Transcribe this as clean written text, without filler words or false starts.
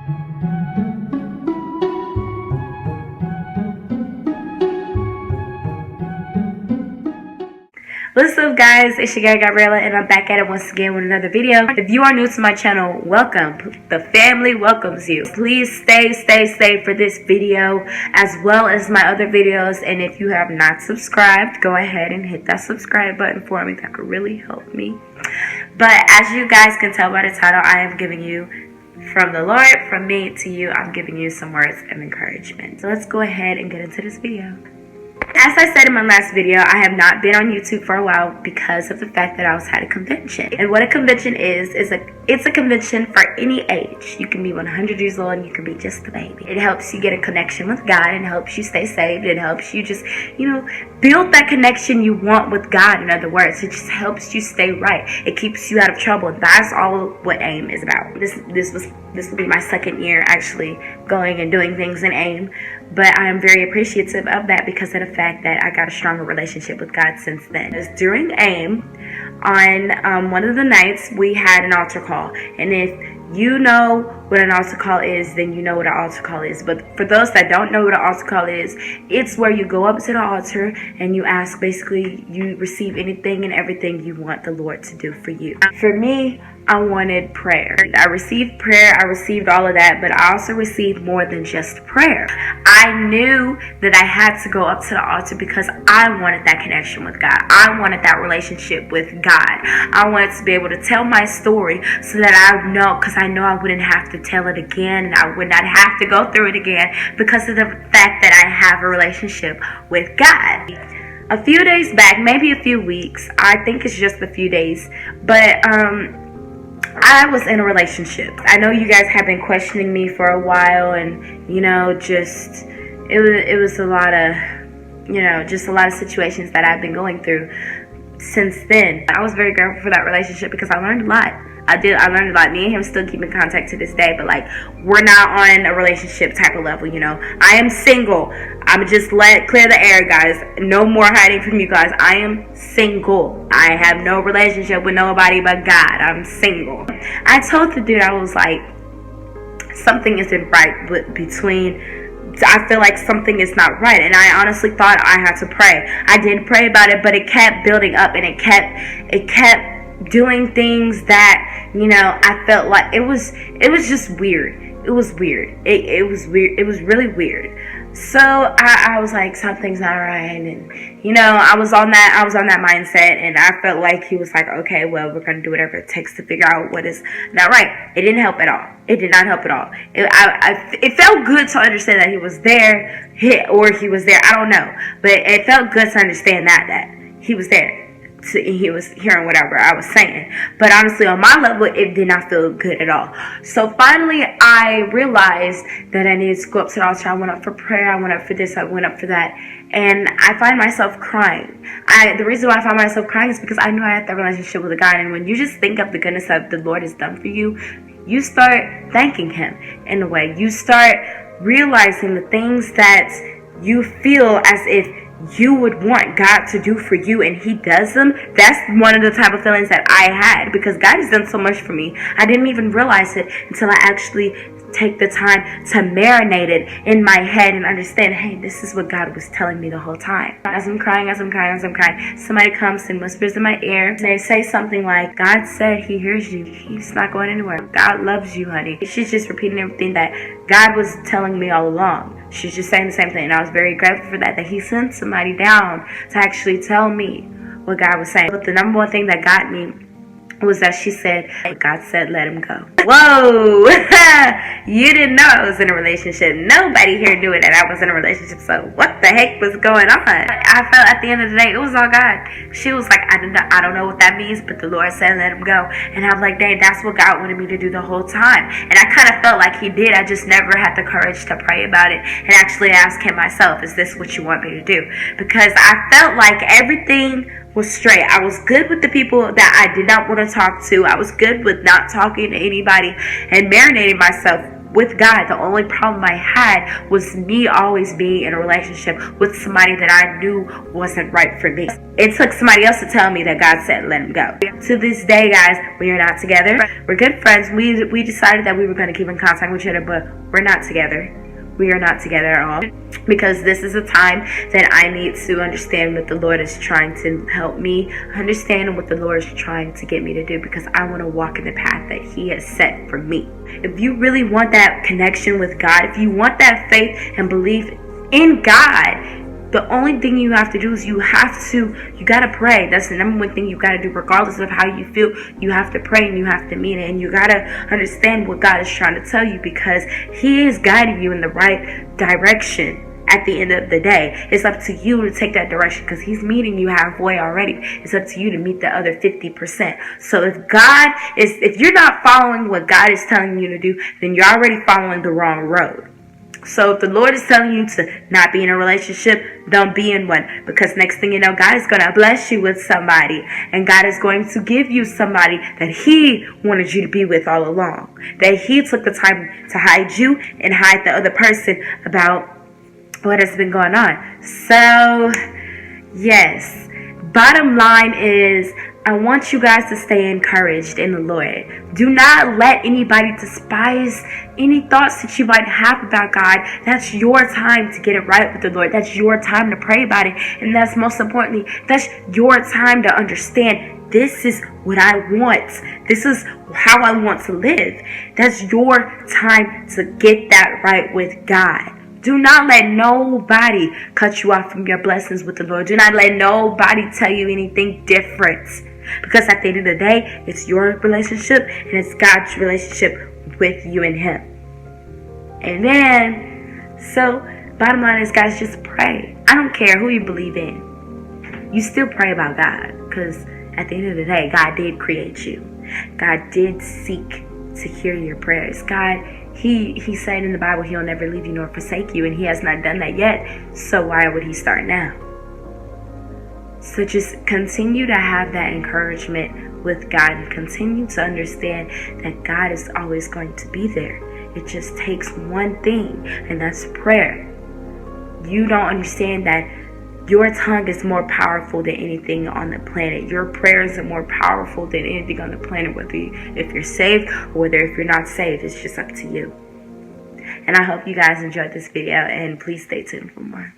What's up, guys? It's your girl Gabriella, and I'm back at it once again with another video. If you are new to my channel, welcome. The family welcomes you. Please stay for this video as well as my other videos. And if you have not subscribed, go ahead and hit that subscribe button for me. That could really help me. But as you guys can tell by the title, I am giving you from the Lord, from me to you. I'm giving you some words of encouragement. So let's go ahead and get into this video. As I said in my last video, I have not been on YouTube for a while because of the fact that I was at a convention. And what a convention is it's a convention for any age. You can be 100 years old and you can be just a baby. It helps you get a connection with God and helps you stay saved. It helps you just, build that connection you want with God. In other words, it just helps you stay right. It keeps you out of trouble. That's all what AIM is about. This will be my second year actually going and doing things in AIM. But I am very appreciative of that because of the fact that I got a stronger relationship with God since then. During AIM, on one of the nights, we had an altar call. And if you know what an altar call is, then you know what an altar call is. But for those that don't know what an altar call is, it's where you go up to the altar and you ask, basically, you receive anything and everything you want the Lord to do for you. For me, I wanted prayer. I received prayer. I received all of that, but I also received more than just prayer. I knew that I had to go up to the altar because I wanted that connection with God. I wanted that relationship with God. I wanted to be able to tell my story so that I know, because I know I wouldn't have to tell it again and I would not have to go through it again because of the fact that I have a relationship with God. A few days back, maybe a few weeks, I think it's just a few days, but I was in a relationship. I know you guys have been questioning me for a while, and just it was a lot of just a lot of situations that I've been going through since then. I was very grateful for that relationship because I learned a lot. I learned a lot. Me and him still keep in contact to this day, but we're not on a relationship type of level, I am single. I'm just clear the air, guys. No more hiding from you guys. I am single. I have no relationship with nobody but God. I'm single. I told the dude, I was like, something isn't right I feel like something is not right, and I honestly thought I had to pray. I did pray about it, but it kept building up, and it kept doing things that I felt like it was just weird. It was weird. It was weird. It was really weird. So I was like, something's not right, and I was on that mindset, and I felt like he was like, okay, well, we're gonna do whatever it takes to figure out what is not right. It didn't help at all. It did not help at all. It felt good to understand that he was there, or he was there. I don't know, but it felt good to understand that he was there. He was hearing whatever I was saying, but honestly, on my level, it did not feel good at all. So finally, I realized that I needed to go up to the altar. I went up for prayer. I went up for this. I went up for that, and I find myself crying. The reason why I found myself crying is because I knew I had that relationship with God, and when you just think of the goodness that the Lord has done for you, you start thanking Him in a way. You start realizing the things that you feel as if you would want God to do for you, and He does them. That's one of the type of feelings that I had because God has done so much for me. I didn't even realize it until I actually take the time to marinate it in my head and understand, hey, this is what God was telling me the whole time. As I'm crying, somebody comes and whispers in my ear. They say something like, God said He hears you. He's not going anywhere. God loves you, honey. She's just repeating everything that God was telling me all along. She's just saying the same thing, and I was very grateful for that He sent somebody down to actually tell me what God was saying. But the number one thing that got me was that she said, God said, let him go. Whoa! You didn't know I was in a relationship. Nobody here knew it that I was in a relationship. So what the heck was going on? I felt at the end of the day, it was all God. She was like, I don't know what that means, but the Lord said, let him go. And I'm like, dang, that's what God wanted me to do the whole time. And I kind of felt like He did. I just never had the courage to pray about it and actually ask Him myself, is this what you want me to do? Because I felt like everything was straight. I was good with the people that I did not want to talk to. I was good with not talking to anybody and marinating myself with God. The only problem I had was me always being in a relationship with somebody that I knew wasn't right for me. It took somebody else to tell me that God said let him go. To this day, guys, we are not together. We're good friends. We decided that we were going to keep in contact with each other, but we're not together. We are not together at all, because this is a time that I need to understand what the Lord is trying to help me understand and what the Lord is trying to get me to do, because I want to walk in the path that He has set for me. If you really want that connection with God, if you want that faith and belief in God, the only thing you have to do is you got to pray. That's the number one thing you got to do, regardless of how you feel. You have to pray and you have to mean it. And you got to understand what God is trying to tell you, because He is guiding you in the right direction. At the end of the day, it's up to you to take that direction, because He's meeting you halfway already. It's up to you to meet the other 50%. So if you're not following what God is telling you to do, then you're already following the wrong road. So if the Lord is telling you to not be in a relationship, don't be in one. Because next thing you know, God is going to bless you with somebody. And God is going to give you somebody that He wanted you to be with all along. That He took the time to hide you and hide the other person about what has been going on. So, yes. Bottom line is, I want you guys to stay encouraged in the Lord. Do not let anybody despise any thoughts that you might have about God. That's your time to get it right with the Lord. That's your time to pray about it. And that's most importantly, that's your time to understand, this is what I want. This is how I want to live. That's your time to get that right with God. Do not let nobody cut you off from your blessings with the Lord. Do not let nobody tell you anything different. Because at the end of the day, it's your relationship and it's God's relationship with you and Him. Amen. So, bottom line is, guys, just pray. I don't care who you believe in. You still pray about God. Because at the end of the day, God did create you. God did seek to hear your prayers. God, He said in the Bible, He'll never leave you nor forsake you. And He has not done that yet. So why would He start now? So just continue to have that encouragement with God, and continue to understand that God is always going to be there. It just takes one thing, and that's prayer. You don't understand that your tongue is more powerful than anything on the planet. Your prayers are more powerful than anything on the planet, if you're saved or whether if you're not saved. It's just up to you. And I hope you guys enjoyed this video, and please stay tuned for more.